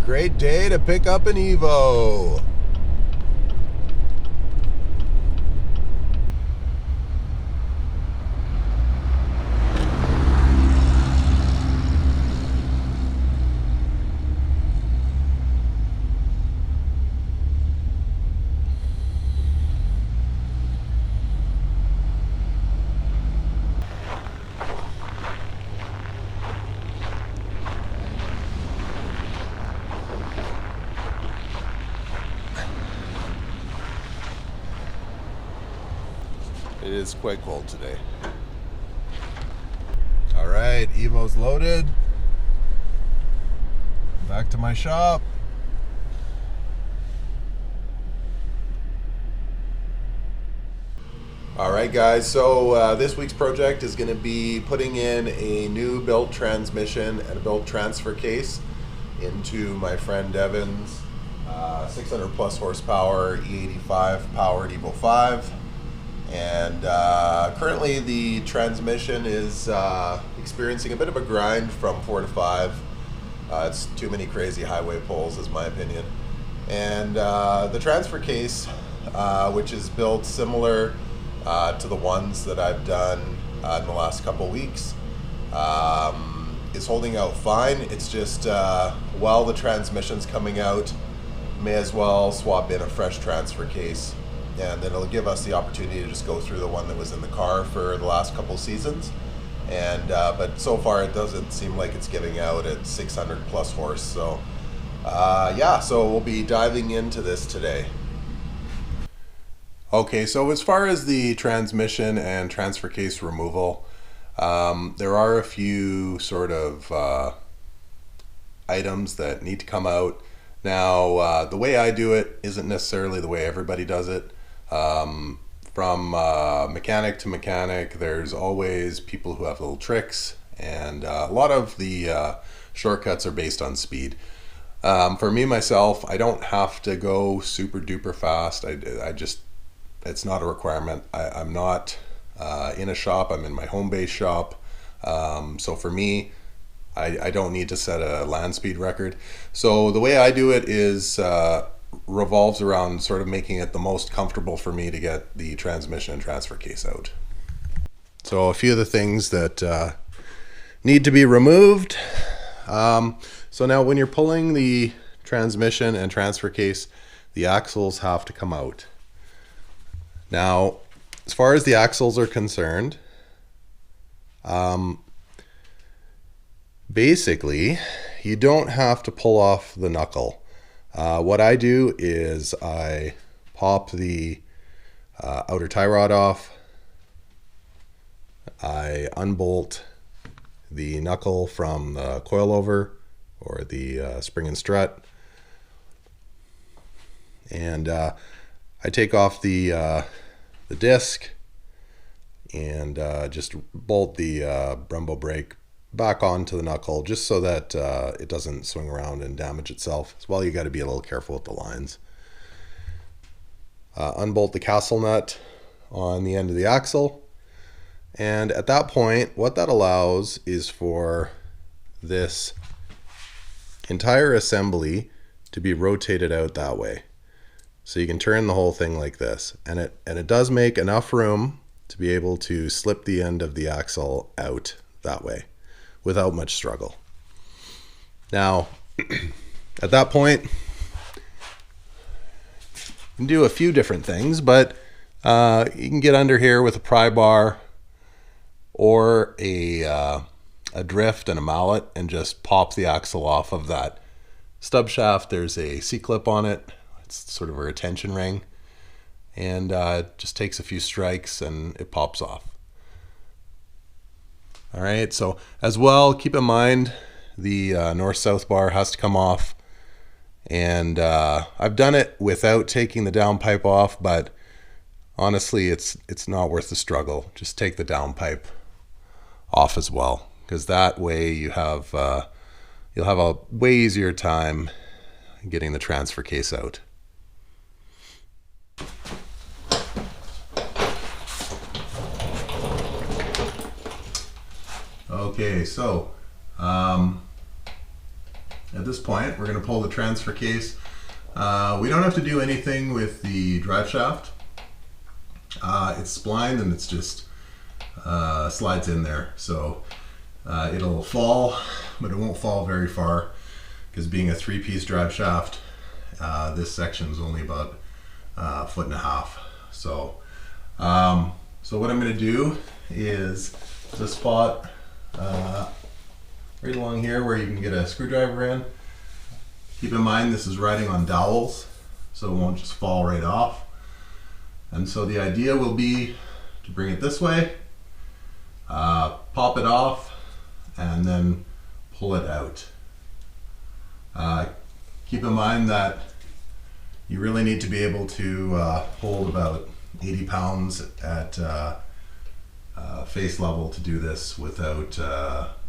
Great day to pick up an Evo. It is quite cold today. All right, Evo's loaded. Back to my shop. All right, guys, so this week's project is going to be putting in a new built transmission and a built transfer case into my friend Devin's 600 plus horsepower E85 powered Evo 5. And currently the transmission is experiencing a bit of a grind from 4 to 5. It's too many crazy highway pulls, is my opinion. And the transfer case, which is built similar to the ones that I've done in the last couple weeks, is holding out fine. It's just while the transmission's coming out, may as well swap in a fresh transfer case. And then it'll give us the opportunity to just go through the one that was in the car for the last couple seasons. And but so far it doesn't seem like it's giving out at 600 plus horse. So yeah, so we'll be diving into this today. Okay, so as far as the transmission and transfer case removal, there are a few sort of items that need to come out. Now, the way I do it isn't necessarily the way everybody does it. From mechanic to mechanic, there's always people who have little tricks, and a lot of the shortcuts are based on speed. For me, myself, I don't have to go super duper fast. I just, it's not a requirement. I'm not in a shop, I'm in my home base shop. So for me, I don't need to set a land speed record. So the way I do it is revolves around sort of making it the most comfortable for me to get the transmission and transfer case out. So a few of the things that need to be removed. So now when you're pulling the transmission and transfer case, the axles have to come out. Now, as far as the axles are concerned, basically, you don't have to pull off the knuckle. What I do is I pop the outer tie rod off, I unbolt the knuckle from the coilover or the spring and strut, and I take off the disc and just bolt the Brembo brake back onto the knuckle, just so that it doesn't swing around and damage itself. As well, you got to be a little careful with the lines. Unbolt the castle nut on the end of the axle, and at that point, what that allows is for this entire assembly to be rotated out that way. So you can turn the whole thing like this, and it does make enough room to be able to slip the end of the axle out that way without much struggle. Now, at that point, you can do a few different things, but you can get under here with a pry bar or a drift and a mallet and just pop the axle off of that stub shaft. There's a C-clip on it. It's sort of a retention ring, and it just takes a few strikes and it pops off. All right, so as well, keep in mind the north-south bar has to come off, and I've done it without taking the downpipe off, but honestly, it's not worth the struggle. Just take the downpipe off as well, because that way you have you'll have a way easier time getting the transfer case out. Okay, so at this point, we're going to pull the transfer case. We don't have to do anything with the drive shaft. It's splined and it's just slides in there. So it'll fall, but it won't fall very far because being a 3-piece drive shaft, this section is only about 1.5 feet. So, so what I'm going to do is the spot right along here where you can get a screwdriver in. Keep in mind this is riding on dowels, so it won't just fall right off. And so the idea will be to bring it this way, pop it off, and then pull it out. Keep in mind that you really need to be able to hold about 80 pounds at face level to do this without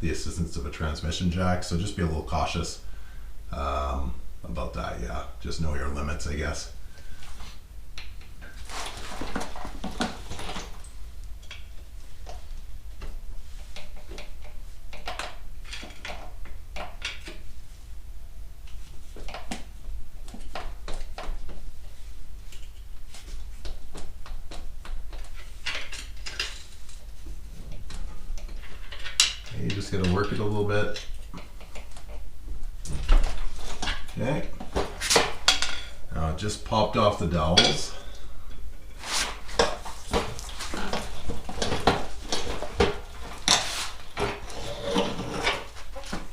the assistance of a transmission jack. So just be a little cautious about that. Yeah, just know your limits, I guess. You just got to work it a little bit. Okay. Now it just popped off the dowels.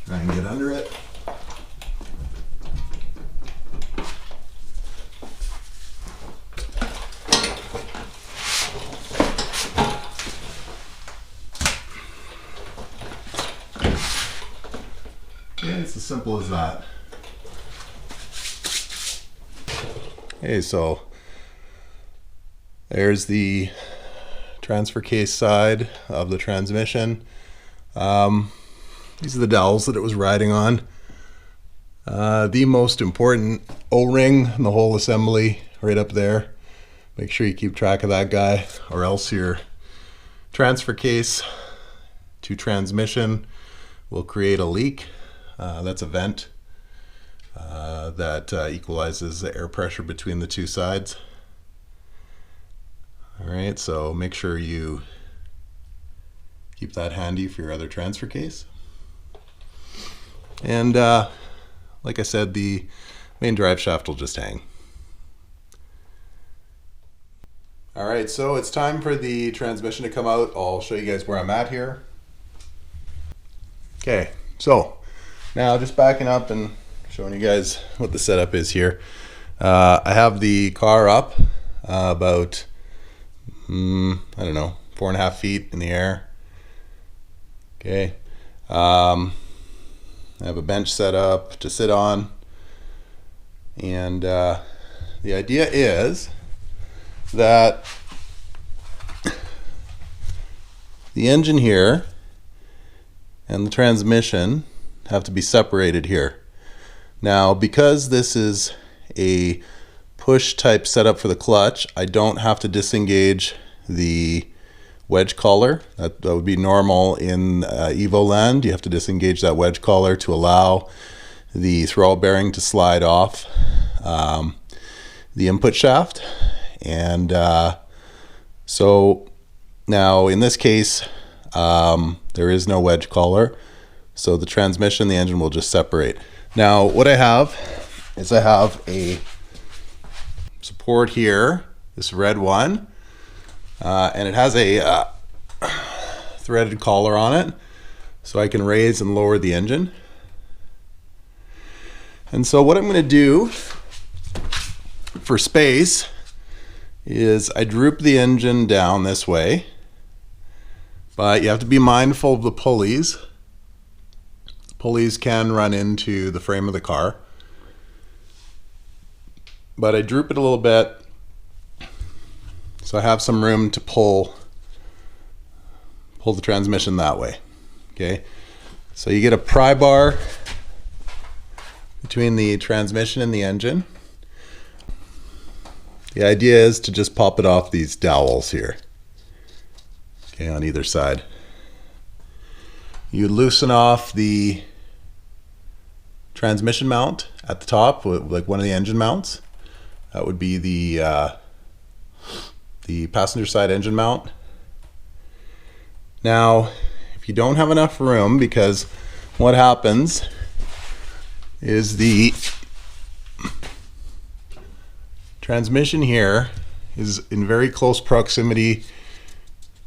Try and get under it. Okay, it's as simple as that. Okay, so there's the transfer case side of the transmission. These are the dowels that it was riding on. The most important O-ring in the whole assembly right up there. Make sure you keep track of that guy, or else your transfer case to transmission will create a leak. That's a vent that equalizes the air pressure between the two sides. All right, so make sure you keep that handy for your other transfer case. And like I said, the main drive shaft will just hang. All right, so it's time for the transmission to come out. I'll show you guys where I'm at here. Okay, so now just backing up and showing you guys what the setup is here. I have the car up about, I don't know, 4.5 feet in the air. Okay. I have a bench set up to sit on. And the idea is that the engine here and the transmission have to be separated here. Now, because this is a push type setup for the clutch, I don't have to disengage the wedge collar. That would be normal in Evo land. You have to disengage that wedge collar to allow the throttle bearing to slide off the input shaft. And so now in this case, there is no wedge collar. So the transmission, the engine will just separate. Now what I have is I have a support here, this red one, and it has a threaded collar on it, so I can raise and lower the engine. And so what I'm going to do for space is I droop the engine down this way, but you have to be mindful of the pulleys. Pulleys can run into the frame of the car, but I droop it a little bit so I have some room to pull the transmission that way. Okay, so you get a pry bar between the transmission and the engine. The idea is to just pop it off these dowels here, okay, on either side. You loosen off the transmission mount at the top, like one of the engine mounts. That would be the passenger side engine mount. Now, if you don't have enough room, because what happens is the transmission here is in very close proximity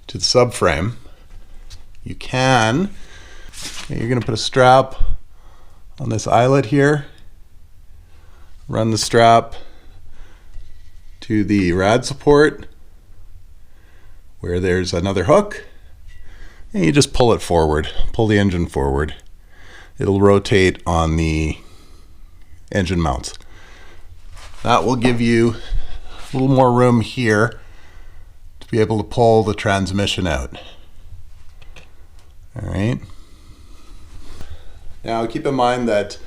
to the subframe. You're going to put a strap on this eyelet here, run the strap to the rad support where there's another hook, and you just pull it forward, pull the engine forward. It'll rotate on the engine mounts. That will give you a little more room here to be able to pull the transmission out. All right. Now keep in mind that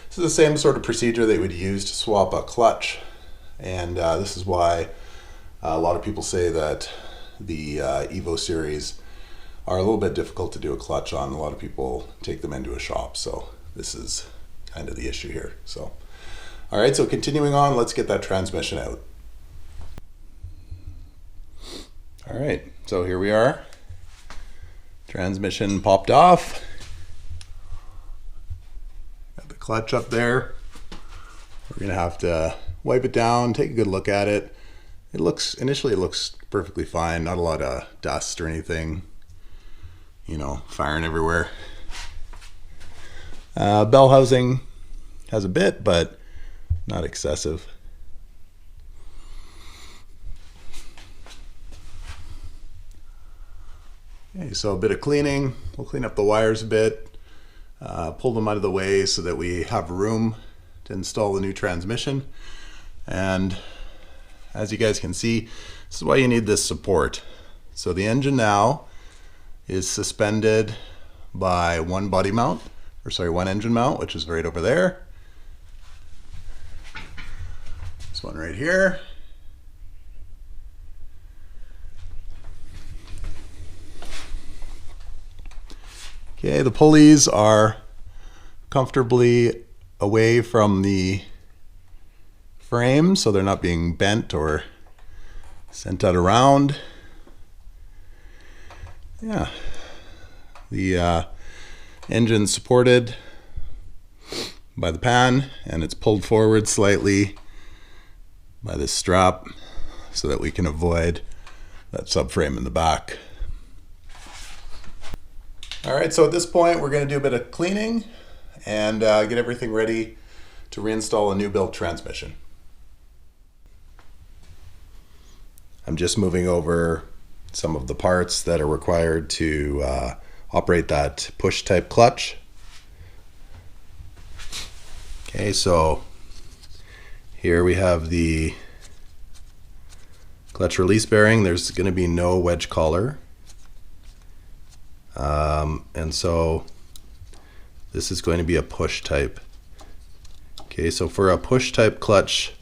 this is the same sort of procedure they would use to swap a clutch, and this is why a lot of people say that the Evo series are a little bit difficult to do a clutch on. A lot of people take them into a shop, so this is kind of the issue here. So, all right, so continuing on, let's get that transmission out. All right, so here we are. Transmission popped off. Got the clutch up there. We're gonna have to wipe it down, take a good look at it. Initially it looks perfectly fine, not a lot of dust or anything, you know, firing everywhere. Bell housing has a bit, but not excessive. Okay, so a bit of cleaning. We'll clean up the wires a bit, pull them out of the way so that we have room to install the new transmission. And as you guys can see, this is why you need this support. So the engine now is suspended by one body mount, or sorry, one engine mount, which is right over there. This one right here. Okay, the pulleys are comfortably away from the frame, so they're not being bent or sent out around. Yeah, the engine's supported by the pan, and it's pulled forward slightly by this strap so that we can avoid that subframe in the back. All right, so at this point we're going to do a bit of cleaning and get everything ready to reinstall a new built transmission. I'm just moving over some of the parts that are required to operate that push type clutch. Okay, so here we have the clutch release bearing. There's going to be no wedge collar. And so this is going to be a push type. Okay, so for a push type clutch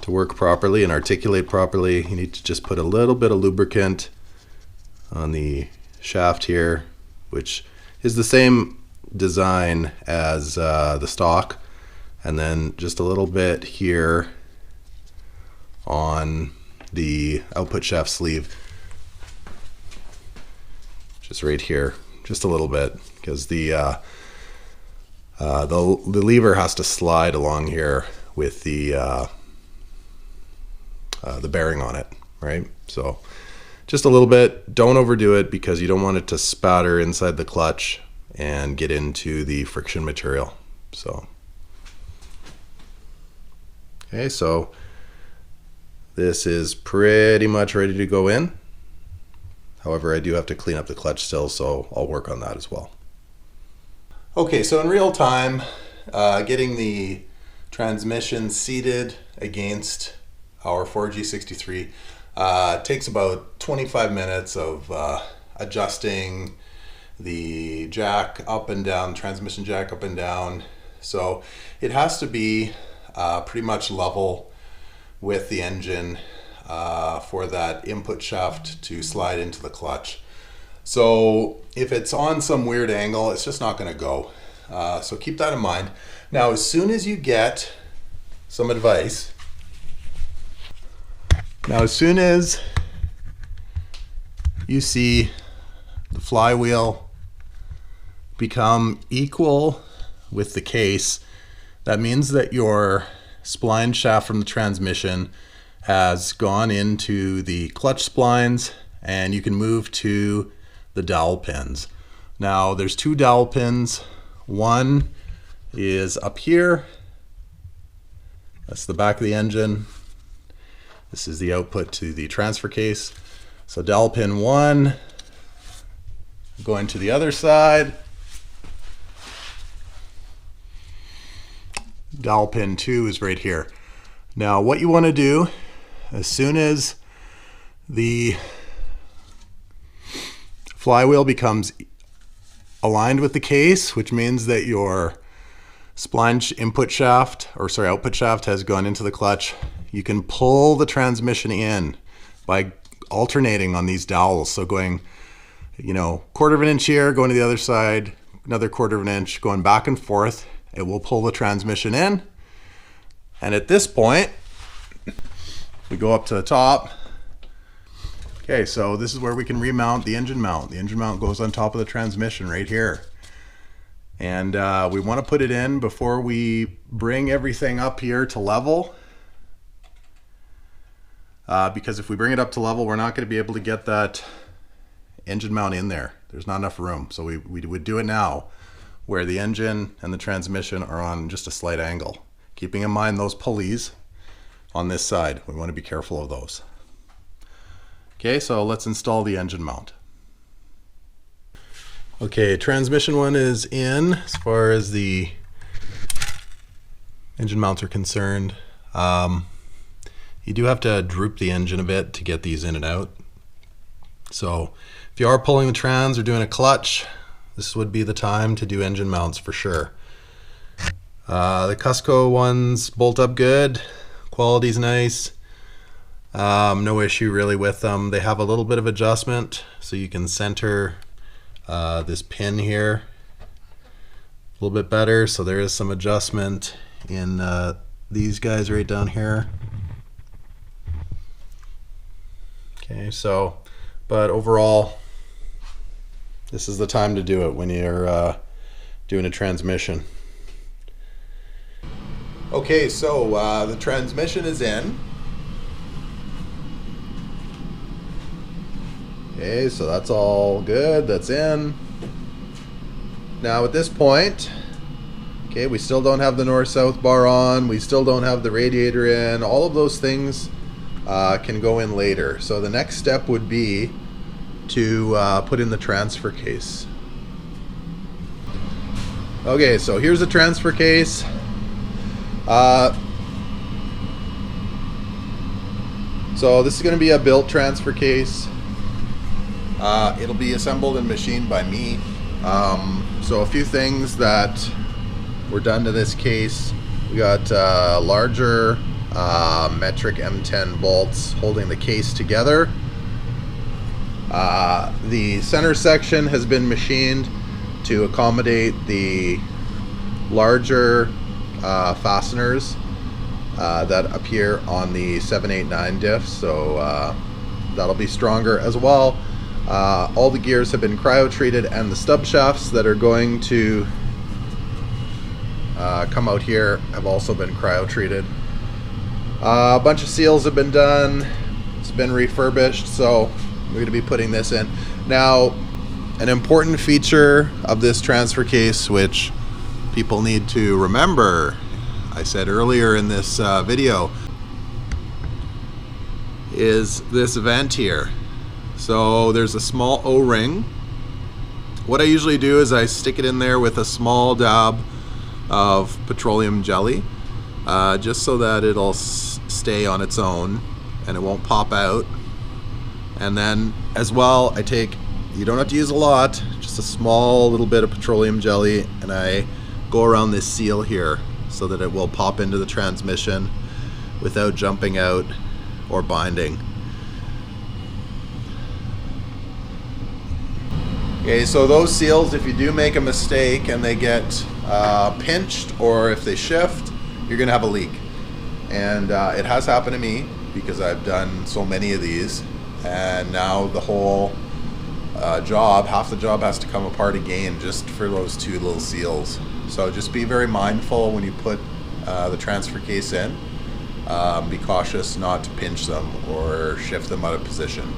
to work properly and articulate properly, you need to just put a little bit of lubricant on the shaft here, which is the same design as the stock, and then just a little bit here on the output shaft sleeve, just right here, just a little bit, because the lever has to slide along here with the bearing on it, right? So just a little bit. Don't overdo it because you don't want it to spatter inside the clutch and get into the friction material. So okay, so this is pretty much ready to go in. However, I do have to clean up the clutch still, so I'll work on that as well. Okay, so in real time, getting the transmission seated against our 4G63 takes about 25 minutes of adjusting the jack up and down, transmission jack up and down. So it has to be pretty much level with the engine for that input shaft to slide into the clutch. So if it's on some weird angle, it's just not going to go. So keep that in mind. Now, as soon as you get some advice, now as soon as you see the flywheel become equal with the case, that means that your spline shaft from the transmission has gone into the clutch splines, and you can move to the dowel pins. Now there's two dowel pins. One is up here. That's the back of the engine. This is the output to the transfer case. So dowel pin 1 going to the other side. Dowel pin 2 is right here. Now what you want to do, as soon as the flywheel becomes aligned with the case, which means that your spline output shaft has gone into the clutch, you can pull the transmission in by alternating on these dowels. So going, quarter of an inch here, going to the other side, another quarter of an inch, going back and forth. It will pull the transmission in. And at this point, we go up to the top. Okay, so this is where we can remount the engine mount. The engine mount goes on top of the transmission right here. And we want to put it in before we bring everything up here to level. Because if we bring it up to level, we're not going to be able to get that engine mount in there. There's not enough room. So we would do it now, where the engine and the transmission are on just a slight angle. Keeping in mind those pulleys on this side. We want to be careful of those. Okay, so let's install the engine mount. Okay, transmission one is in as far as the engine mounts are concerned. You do have to droop the engine a bit to get these in and out. So if you are pulling the trans or doing a clutch, this would be the time to do engine mounts for sure. The Cusco ones bolt up good, quality's nice, no issue really with them. They have a little bit of adjustment, so you can center this pin here a little bit better, so there is some adjustment in these guys right down here. Okay, so, but overall, this is the time to do it when you're doing a transmission. Okay, so the transmission is in. Okay, so that's all good, that's in. Now at this point, okay, we still don't have the north-south bar on, we still don't have the radiator in, all of those things can go in later. So the next step would be to put in the transfer case. Okay, so here's the transfer case. So this is going to be a built transfer case. It'll be assembled and machined by me. So a few things that were done to this case. We got larger metric M10 bolts holding the case together. The center section has been machined to accommodate the larger fasteners that appear on the 789 diff, so that'll be stronger as well. All the gears have been cryo treated, and the stub shafts that are going to come out here have also been cryo treated. A bunch of seals have been done, it's been refurbished, so we're going to be putting this in. Now, an important feature of this transfer case, which people need to remember, I said earlier in this video, is this vent here. So there's a small O-ring. What I usually do is I stick it in there with a small dab of petroleum jelly, just so that it'll stay on its own and it won't pop out. And then as well, I take, you don't have to use a lot, just a small little bit of petroleum jelly, and I go around this seal here so that it will pop into the transmission without jumping out or binding. Okay, so those seals, if you do make a mistake and they get pinched or if they shift, you're gonna have a leak. And it has happened to me because I've done so many of these, and now the whole job, half the job has to come apart again just for those two little seals. So just be very mindful when you put the transfer case in. Be cautious not to pinch them or shift them out of position.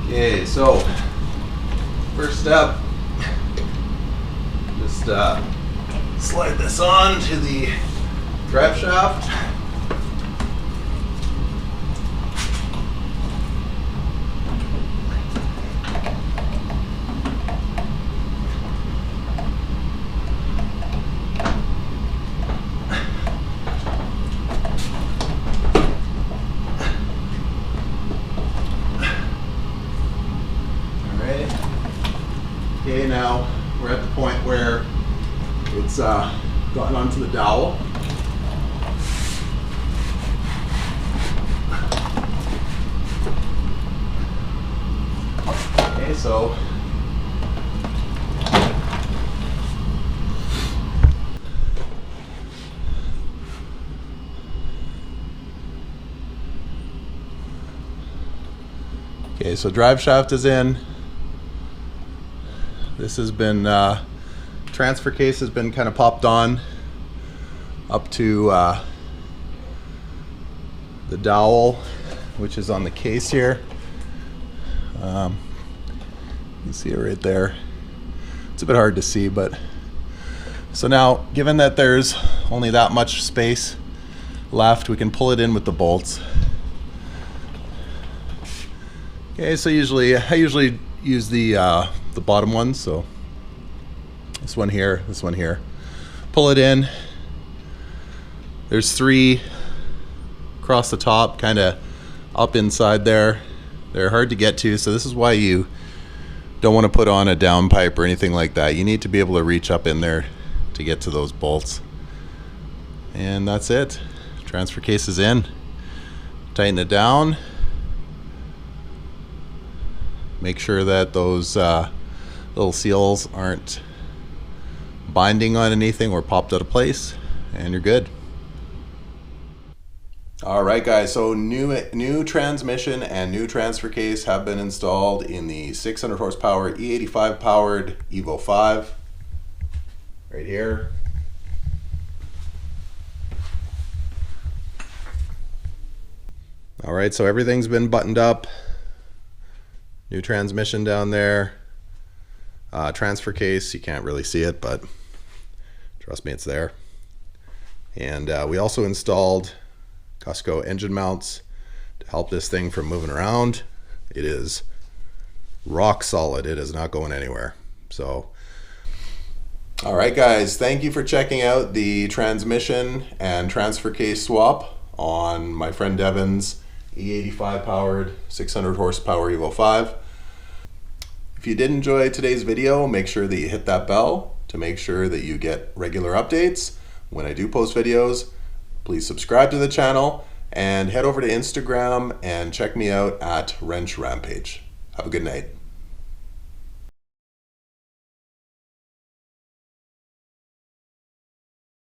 Okay, so first step, just slide this on to the drive shaft. Okay, now we're at the point where it's gotten onto the dowel. Okay, so drive shaft is in. This has been, transfer case has been kind of popped on up to the dowel, which is on the case here. You can see it right there. It's a bit hard to see, but so now, given that there's only that much space left, we can pull it in with the bolts. Okay, so I usually use the bottom ones, so this one here, pull it in. There's 3 across the top, kind of up inside there. They're hard to get to, so this is why you don't want to put on a down pipe or anything like that. You need to be able to reach up in there to get to those bolts. And that's it. Transfer case is in. Tighten it down. Make sure that those little seals aren't binding on anything or popped out of place, and you're good. All right, guys, so new transmission and new transfer case have been installed in the 600 horsepower E85 powered Evo 5 right here. All right, so everything's been buttoned up. New transmission down there. Transfer case, you can't really see it, but trust me, it's there. And we also installed Cusco engine mounts to help this thing from moving around. It is rock solid. It is not going anywhere. So, all right, guys, thank you for checking out the transmission and transfer case swap on my friend Devin's E85 powered 600 horsepower Evo 5. If you did enjoy today's video, make sure that you hit that bell to make sure that you get regular updates when I do post videos. Please subscribe to the channel and head over to Instagram and check me out at Wrench Rampage. Have a good night.